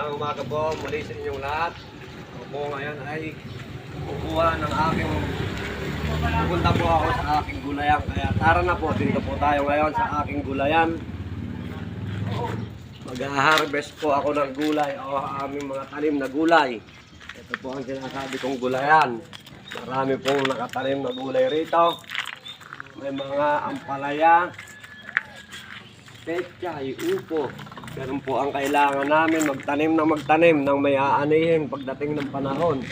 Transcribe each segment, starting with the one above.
Magandang umaga po muli sa inyong lahat. Ako po ngayon ay kukuha ng aking pupunta po ako sa aking gulayan. Kaya tara na po, dito po tayo ngayon sa aking gulayan. Mag-harvest po ako ng gulay o aming mga tanim na gulay. Ito po ang sinasabi kong gulayan. Marami pong nakatanim na gulay rito. May mga ampalaya, pechay, upo. Ganun po ang kailangan namin, magtanim ng may aanihin pagdating ng panahon.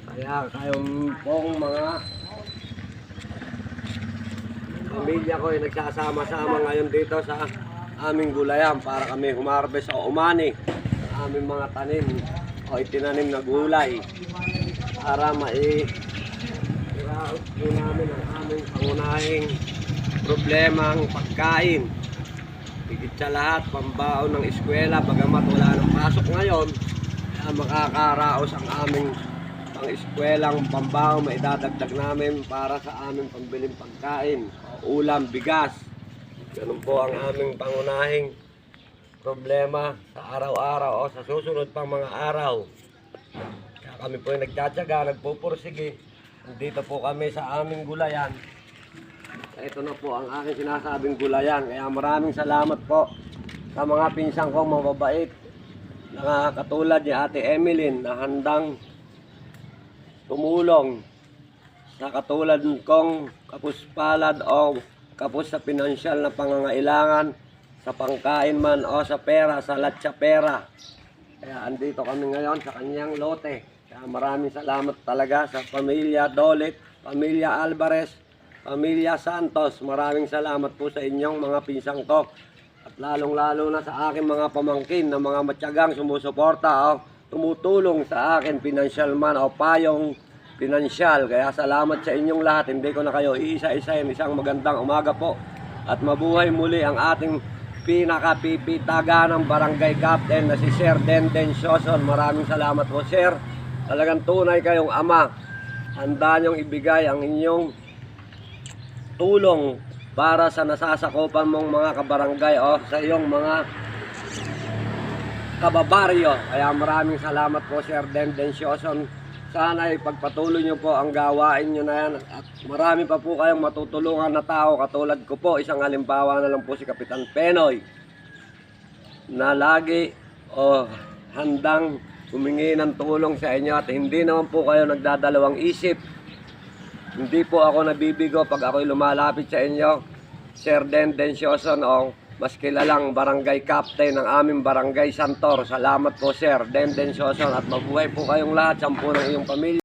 Kaya kayong pong mga pamilya ko ay nagsasama-sama ngayon dito sa aming gulayan para kami humarbes o umani sa aming mga tanim o itinanim na gulay para mai-iraos po namin ang aming pangunahing problemang pagkain. Higit sa lahat, pambaon ng eskwela, bagamat wala ng pasok ngayon, kaya makakaraos ang aming pang-eskwelang pambaon, maidadagdag namin para sa aming pambiling pagkain, ulam, bigas. Ganun po ang aming pangunahing problema sa araw-araw o sa susunod pang mga araw. Kaya kami po yung nagtsatsaga, nagpupursige. Nandito po kami sa aming gulayan. Ito na po ang aking sinasabing gulayan. Kaya maraming salamat po sa mga pinsang kong mababait na katulad ni Ate Emeline na handang tumulong sa katulad kong kapuspalad o kapos sa pinansyal na pangangailangan sa pangkain man o sa pera, sa latsa pera. Kaya andito kami ngayon sa kanyang lote. Kaya maraming salamat talaga sa pamilya Dolit, pamilya Alvarez, pamilya Santos. Maraming salamat po sa inyong mga pinsang ko. At lalong-lalo na sa aking mga pamangkin na mga matyagang sumusuporta o tumutulong sa akin pinansyal man o payong pinansyal. Kaya salamat sa inyong lahat. Hindi ko na kayo iisa-isahin. Isang magandang umaga po. At mabuhay muli ang ating pinakapipitaga ng barangay captain na si Sir Denden Sioson. Maraming salamat po, Sir. Talagang tunay kayong ama. Handa niyong ibigay ang inyong tulong para sa nasasakupan mong mga kabarangay o sa iyong mga kababaryo. Kaya maraming salamat po, Sir Denden Sioson. Sana ipagpatuloy nyo po ang gawain nyo na yan. At marami pa po kayong matutulungan na tao katulad ko po. Isang halimbawa na lang po si Kapitan Penoy na lagi handang humingi ng tulong sa inyo. At hindi naman po kayo nagdadalawang isip. Hindi po ako nabibigo pag ako'y lumalapit sa inyo, Sir Denden Sioson o mas kilalang barangay captain ng aming barangay Santor. Salamat po, Sir Denden Sioson, at mabuhay po kayong lahat, 10 ng iyong pamilya.